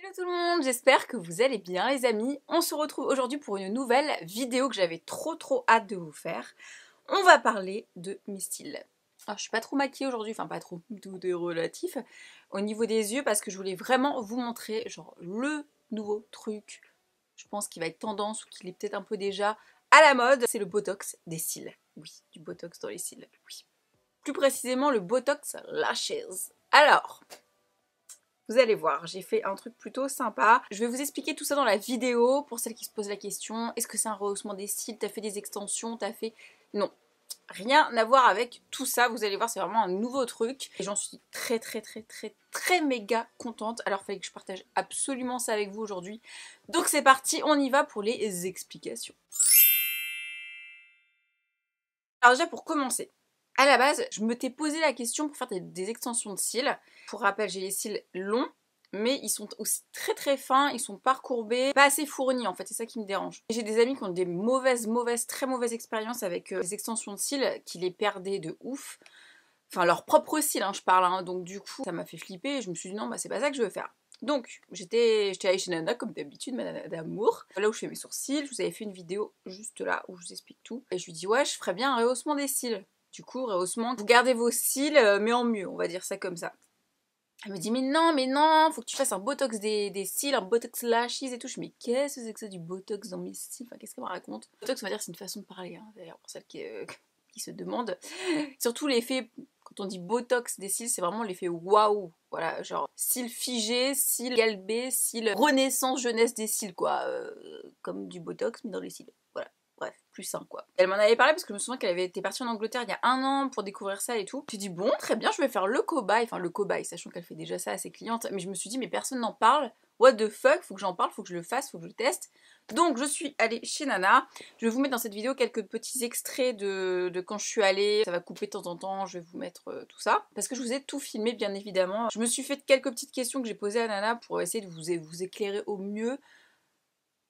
Hello tout le monde, j'espère que vous allez bien les amis. On se retrouve aujourd'hui pour une nouvelle vidéo que j'avais trop hâte de vous faire. On va parler de mes styles. Alors, je suis pas trop maquillée aujourd'hui, enfin pas trop, tout est relatif. Au niveau des yeux parce que je voulais vraiment vous montrer genre le nouveau truc, je pense qu'il va être tendance ou qu'il est peut-être un peu déjà à la mode. C'est le botox des cils. Oui, du botox dans les cils, oui. Plus précisément le botox lashes. Alors... vous allez voir, j'ai fait un truc plutôt sympa. Je vais vous expliquer tout ça dans la vidéo pour celles qui se posent la question. Est-ce que c'est un rehaussement des cils? T'as fait des extensions? T'as fait... Non, rien à voir avec tout ça. Vous allez voir, c'est vraiment un nouveau truc. Et j'en suis très méga contente. Alors il fallait que je partage absolument ça avec vous aujourd'hui. Donc c'est parti, on y va pour les explications. Alors déjà pour commencer, à la base, je m'étais posé la question pour faire des extensions de cils. Pour rappel, j'ai les cils longs, mais ils sont aussi très fins, ils sont pas recourbés, pas assez fournis en fait, c'est ça qui me dérange. J'ai des amis qui ont des très mauvaises expériences avec les extensions de cils, qui les perdaient de ouf. Enfin, leurs propres cils, hein, je parle, hein. Donc du coup, ça m'a fait flipper et je me suis dit non, bah c'est pas ça que je veux faire. Donc, j'étais allée chez Nana, comme d'habitude, ma nana d'amour. Là où je fais mes sourcils, je vous avais fait une vidéo juste là où je vous explique tout. Et je lui dis, ouais, je ferais bien un rehaussement des cils. Du coup, rehaussement, vous gardez vos cils, mais en mieux, on va dire ça comme ça. Elle me dit, mais non, faut que tu fasses un botox des cils, un botox lashes et tout. Je me dis, mais qu'est-ce que c'est que ça du botox dans mes cils? Enfin, qu'est-ce qu'elle me raconte? Botox, on va dire, c'est une façon de parler, hein, d'ailleurs, pour celles qui se demandent. Surtout l'effet, quand on dit botox des cils, c'est vraiment l'effet waouh. Voilà, genre cils figés, cils galbés, cils renaissance jeunesse des cils, quoi. Comme du botox, mais dans les cils. Voilà. Bref, plus sain quoi. Elle m'en avait parlé parce que je me souviens qu'elle avait été partie en Angleterre il y a 1 an pour découvrir ça et tout. J'ai dit bon, très bien, je vais faire le cobaye. Enfin, le cobaye, sachant qu'elle fait déjà ça à ses clientes. Mais je me suis dit, mais personne n'en parle. What the fuck, faut que j'en parle, faut que je le fasse, faut que je le teste. Donc je suis allée chez Nana. Je vais vous mettre dans cette vidéo quelques petits extraits de quand je suis allée. Ça va couper de temps en temps, je vais vous mettre tout ça. Parce que je vous ai tout filmé bien évidemment. Je me suis fait quelques petites questions que j'ai posées à Nana pour essayer de vous éclairer au mieux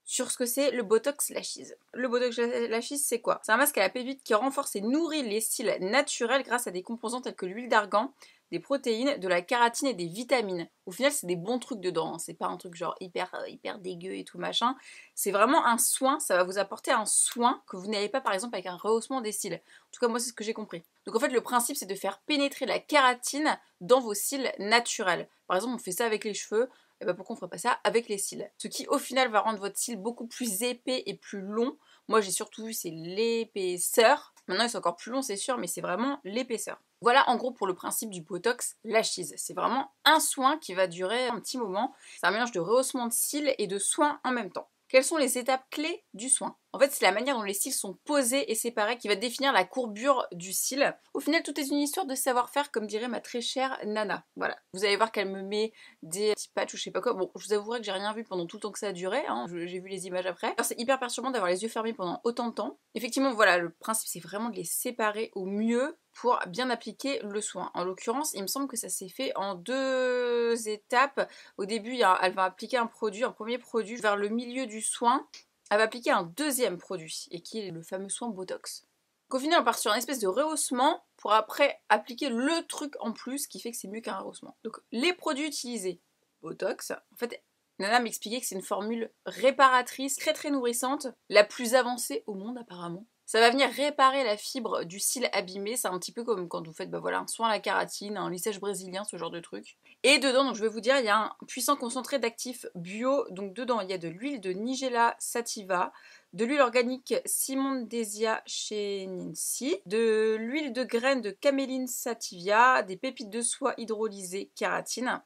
sur ce que c'est le Botox Lashes. Le Botox Lashes, c'est quoi? C'est un masque à la pépite qui renforce et nourrit les cils naturels grâce à des composants tels que l'huile d'argan, des protéines, de la kératine et des vitamines. Au final, c'est des bons trucs dedans, hein. C'est pas un truc genre hyper dégueu et tout machin. C'est vraiment un soin, ça va vous apporter un soin que vous n'avez pas par exemple avec un rehaussement des cils. En tout cas, moi, c'est ce que j'ai compris. Donc en fait, le principe, c'est de faire pénétrer la kératine dans vos cils naturels. Par exemple, on fait ça avec les cheveux. Et ben pourquoi on ferait pas ça avec les cils? Ce qui au final va rendre votre cil beaucoup plus épais et plus long. Moi j'ai surtout vu c'est l'épaisseur. Maintenant ils sont encore plus longs c'est sûr, mais c'est vraiment l'épaisseur. Voilà en gros pour le principe du Botox Lashes. C'est vraiment un soin qui va durer un petit moment. C'est un mélange de rehaussement de cils et de soins en même temps. Quelles sont les étapes clés du soin? En fait, c'est la manière dont les cils sont posés et séparés qui va définir la courbure du cil. Au final, tout est une histoire de savoir-faire, comme dirait ma très chère Nana. Voilà. Vous allez voir qu'elle me met des petits patchs ou je sais pas quoi. Bon, je vous avouerai que j'ai rien vu pendant tout le temps que ça a duré, hein. J'ai vu les images après. Alors, c'est hyper perturbant d'avoir les yeux fermés pendant autant de temps. Effectivement, voilà, le principe, c'est vraiment de les séparer au mieux pour bien appliquer le soin. En l'occurrence, il me semble que ça s'est fait en 2 étapes. Au début, elle va appliquer un premier produit vers le milieu du soin. Elle va appliquer un deuxième produit, et qui est le fameux soin Botox. Donc au final, on part sur un espèce de rehaussement pour après appliquer le truc en plus qui fait que c'est mieux qu'un rehaussement. Donc les produits utilisés, Botox, en fait, Nana m'expliquait que c'est une formule réparatrice, très nourrissante, la plus avancée au monde apparemment. Ça va venir réparer la fibre du cil abîmé, c'est un petit peu comme quand vous faites voilà, un soin à la kératine, un lissage brésilien, ce genre de truc. Et dedans, donc je vais vous dire, il y a un puissant concentré d'actifs bio, donc dedans il y a de l'huile de Nigella sativa, de l'huile organique Simondesia chenensis, de l'huile de graines de Caméline sativia, des pépites de soie hydrolysées kératine.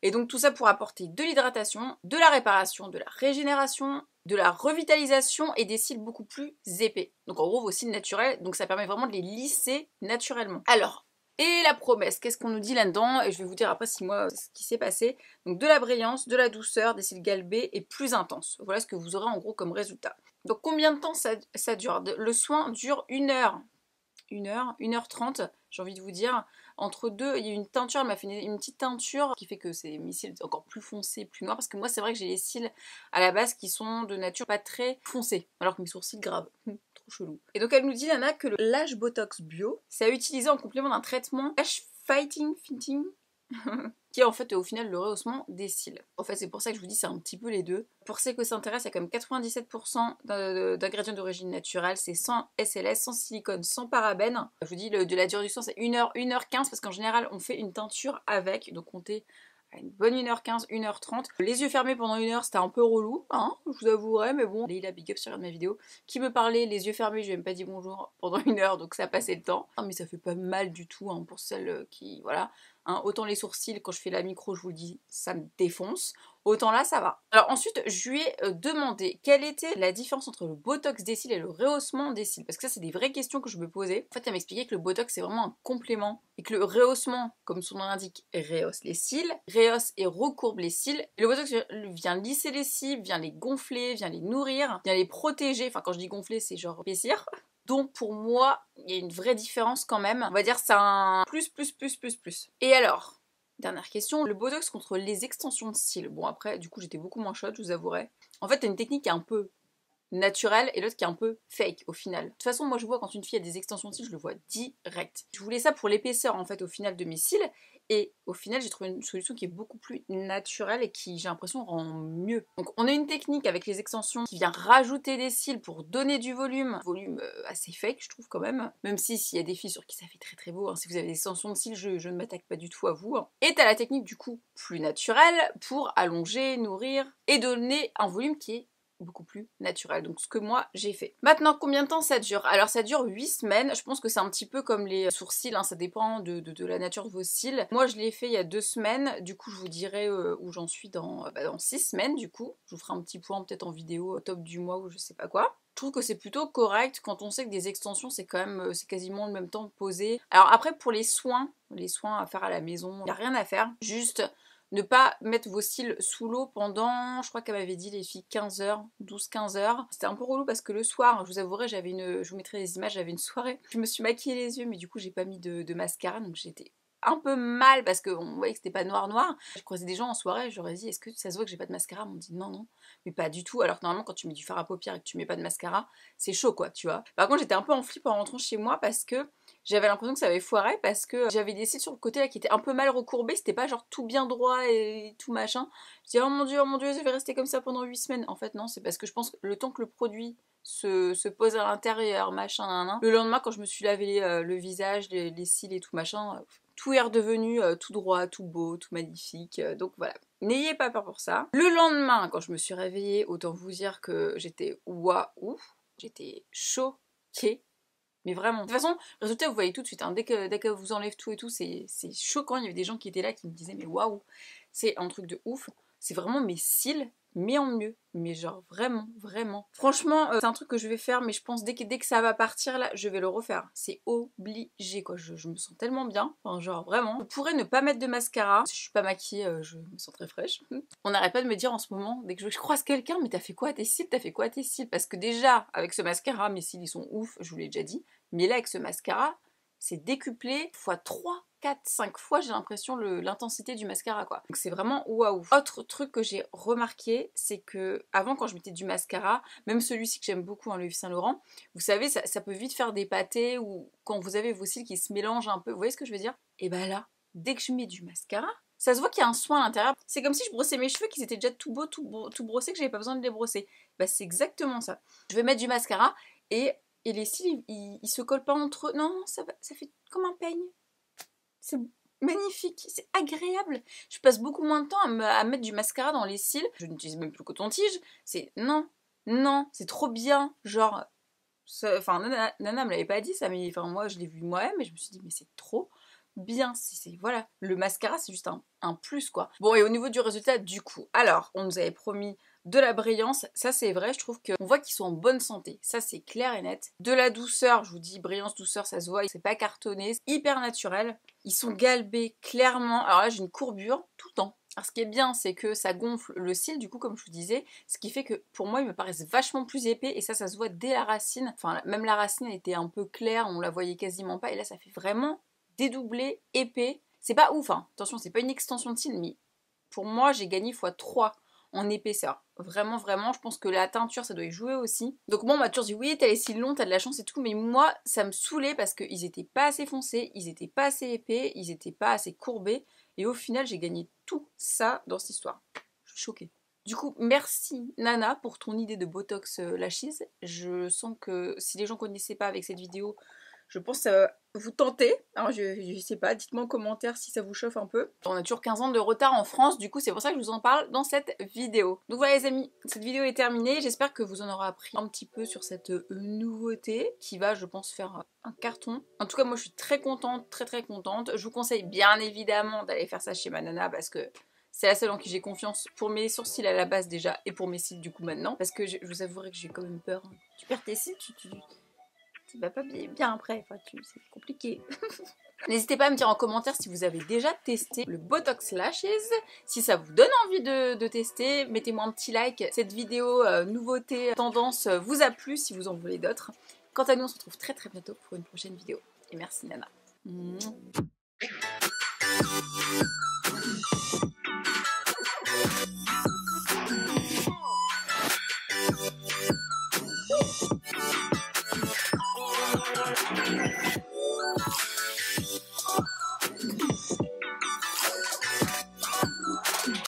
Et donc tout ça pour apporter de l'hydratation, de la réparation, de la régénération, de la revitalisation et des cils beaucoup plus épais. Donc en gros vos cils naturels, donc ça permet vraiment de les lisser naturellement. Alors, et la promesse, qu'est-ce qu'on nous dit là-dedans? Et je vais vous dire après si moi ce qui s'est passé. Donc de la brillance, de la douceur, des cils galbés et plus intenses. Voilà ce que vous aurez en gros comme résultat. Donc combien de temps ça dure? Le soin dure 1 heure. 1h30, j'ai envie de vous dire. Entre deux, il y a une teinture, elle m'a fait une petite teinture qui fait que mes cils sont encore plus foncés, plus noirs. Parce que moi, c'est vrai que j'ai les cils à la base qui sont de nature pas très foncés. Alors que mes sourcils graves. Trop chelou. Et donc, elle nous dit, Nana, que le Lash Botox Bio, c'est à utiliser en complément d'un traitement Lash Fighting Fitting. qui est en fait au final le rehaussement des cils. En fait c'est pour ça que je vous dis c'est un petit peu les deux. Pour ceux que ça intéresse, il y a quand même 97% d'ingrédients d'origine naturelle, c'est sans SLS, sans silicone, sans parabènes. Je vous dis de la durée du soin c'est 1h, 1h15 parce qu'en général on fait une teinture avec, donc comptez une bonne 1h15, 1h30. Les yeux fermés pendant 1 heure, c'était un peu relou, hein, je vous avouerai, mais bon. Leïla Big Up sur une de mes vidéos, qui me parlait les yeux fermés, je lui ai même pas dit bonjour pendant 1 heure, donc ça passait le temps. Non, mais ça fait pas mal du tout, hein, pour celles qui, voilà. Hein, autant les sourcils, quand je fais la micro, je vous le dis, ça me défonce. Autant là, ça va. Alors ensuite, je lui ai demandé quelle était la différence entre le botox des cils et le rehaussement des cils. Parce que ça, c'est des vraies questions que je me posais. En fait, elle m'expliquait que le botox, c'est vraiment un complément. Et que le rehaussement, comme son nom l'indique, rehausse les cils, rehausse et recourbe les cils. Et le botox vient lisser les cils, vient les gonfler, vient les nourrir, vient les protéger. Enfin, quand je dis gonfler, c'est genre épaissir. Donc pour moi, il y a une vraie différence quand même. On va dire c'est un plus. Et alors, dernière question, le botox contre les extensions de cils. Bon après, du coup j'étais beaucoup moins chaude, je vous avouerai. En fait, t'as une technique qui est un peu naturelle et l'autre qui est un peu fake au final. De toute façon, moi je vois quand une fille a des extensions de cils, je le vois direct. Je voulais ça pour l'épaisseur en fait au final de mes cils. Et au final, j'ai trouvé une solution qui est beaucoup plus naturelle et qui, j'ai l'impression, rend mieux. Donc on a une technique avec les extensions qui vient rajouter des cils pour donner du volume. Volume assez fake, je trouve quand même. Même si s'il y a des filles sur qui ça fait très très beau. Hein. Si vous avez des extensions de cils, je ne m'attaque pas du tout à vous. Hein. Et t'as la technique du coup plus naturelle pour allonger, nourrir et donner un volume qui est beaucoup plus naturel, donc ce que moi j'ai fait. Maintenant, combien de temps ça dure? Alors ça dure 8 semaines, je pense que c'est un petit peu comme les sourcils, hein, ça dépend de la nature de vos cils. Moi je l'ai fait il y a 2 semaines, du coup je vous dirai où j'en suis dans 6 semaines du coup. Je vous ferai un petit point peut-être en vidéo top du mois ou je sais pas quoi. Je trouve que c'est plutôt correct quand on sait que des extensions c'est quand même, c'est quasiment le même temps posé. Alors après pour les soins à faire à la maison, il n'y a rien à faire, juste ne pas mettre vos cils sous l'eau pendant, je crois qu'elle m'avait dit les filles 15 heures, 12-15 heures. C'était un peu relou parce que le soir, je vous avouerai, je vous mettrai les images, j'avais une soirée. Je me suis maquillée les yeux mais du coup j'ai pas mis de mascara donc j'étais un peu mal parce qu'on voyait que c'était pas noir. Je croisais des gens en soirée, je leur ai dit est-ce que ça se voit que j'ai pas de mascara? Ils m'ont dit non, mais pas du tout. Alors que normalement quand tu mets du fard à paupières et que tu mets pas de mascara, c'est chaud quoi, tu vois. Par contre j'étais un peu en flip en rentrant chez moi parce que j'avais l'impression que ça avait foiré parce que j'avais des cils sur le côté là qui étaient un peu mal recourbés, c'était pas genre tout bien droit et tout machin. Je dis oh mon dieu, ça va rester comme ça pendant 8 semaines. En fait non, c'est parce que je pense que le temps que le produit se pose à l'intérieur, machin, nan. Le lendemain quand je me suis lavé le visage, les cils et tout machin, tout est redevenu tout droit, tout beau, tout magnifique, donc voilà. N'ayez pas peur pour ça. Le lendemain, quand je me suis réveillée, autant vous dire que j'étais waouh, j'étais choquée. Mais vraiment. De toute façon, le résultat, vous voyez tout de suite. Hein. Dès que vous enlève tout et tout, c'est choquant. Il y avait des gens qui étaient là qui me disaient mais waouh, c'est un truc de ouf. C'est vraiment mes cils, mais en mieux. Mais genre vraiment. Franchement, c'est un truc que je vais faire, mais je pense dès que ça va partir là, je vais le refaire. C'est obligé quoi. Je me sens tellement bien. Enfin, genre vraiment. Je pourrais ne pas mettre de mascara. Si je suis pas maquillée, je me sens très fraîche. On n'arrête pas de me dire en ce moment, dès que je croise quelqu'un, mais t'as fait quoi à tes cils? T'as fait quoi à tes cils? Parce que déjà, avec ce mascara, mes cils ils sont ouf, je vous l'ai déjà dit. Mais là, avec ce mascara, c'est décuplé fois 3, 4, 5 fois, j'ai l'impression, l'intensité du mascara, quoi. Donc c'est vraiment waouh. Autre truc que j'ai remarqué, c'est que avant, quand je mettais du mascara, même celui-ci que j'aime beaucoup, hein, le Yves Saint Laurent, vous savez, ça peut vite faire des pâtés ou quand vous avez vos cils qui se mélangent un peu, vous voyez ce que je veux dire? Et bah là, dès que je mets du mascara, ça se voit qu'il y a un soin à l'intérieur. C'est comme si je brossais mes cheveux, qu'ils étaient déjà tout beaux, tout brossés, que j'avais pas besoin de les brosser. Bah c'est exactement ça. Je vais mettre du mascara et les cils, ils se collent pas entre eux. Non, ça fait comme un peigne. C'est magnifique, c'est agréable. Je passe beaucoup moins de temps à mettre du mascara dans les cils. Je n'utilise même plus le coton-tige. C'est non, c'est trop bien. Genre, enfin, Nana me l'avait pas dit ça, mais enfin, moi je l'ai vu moi-même et je me suis dit, mais c'est trop bien. Voilà, le mascara c'est juste un plus quoi. Bon, et au niveau du résultat, du coup, alors, on nous avait promis de la brillance, ça c'est vrai, je trouve qu'on voit qu'ils sont en bonne santé, ça c'est clair et net. De la douceur, je vous dis brillance, douceur, ça se voit, c'est pas cartonné, c'est hyper naturel. Ils sont galbés clairement, alors là j'ai une courbure tout le temps. Alors ce qui est bien, c'est que ça gonfle le cil, du coup, comme je vous disais, ce qui fait que pour moi, ils me paraissent vachement plus épais, et ça se voit dès la racine. Enfin, même la racine était un peu claire, on la voyait quasiment pas, et là ça fait vraiment dédoublé, épais. C'est pas ouf, hein. Attention, c'est pas une extension de cils, mais pour moi, j'ai gagné x3 en épaisseur. Vraiment, je pense que la teinture, ça doit y jouer aussi. Donc moi, on m'a toujours dit, oui, t'as les cils longs, t'as de la chance et tout, mais moi, ça me saoulait parce qu'ils étaient pas assez foncés, ils étaient pas assez épais, ils étaient pas assez courbés, Et au final, j'ai gagné tout ça dans cette histoire. Je suis choquée. Du coup, merci Nana pour ton idée de Botox Lashes. Je sens que si les gens ne connaissaient pas avec cette vidéo, je pense que ça va vous tenter. Alors, je sais pas, dites-moi en commentaire si ça vous chauffe un peu. On a toujours 15 ans de retard en France, du coup c'est pour ça que je vous en parle dans cette vidéo. Donc voilà les amis, cette vidéo est terminée. J'espère que vous en aurez appris un petit peu sur cette nouveauté qui va, je pense, faire un carton. En tout cas, moi je suis très contente, très contente. Je vous conseille bien évidemment d'aller faire ça chez ma nana parce que c'est la seule en qui j'ai confiance pour mes sourcils à la base déjà et pour mes cils du coup maintenant. Parce que je vous avouerai que j'ai quand même peur. Tu perds tes cils, tu vas pas bien après, enfin, c'est compliqué. N'hésitez pas à me dire en commentaire si vous avez déjà testé le Botox Lashes, si ça vous donne envie de tester. Mettez-moi un petit like, cette vidéo nouveauté, tendance vous a plu si vous en voulez d'autres. Quant à nous, on se retrouve très bientôt pour une prochaine vidéo. Et merci Nana.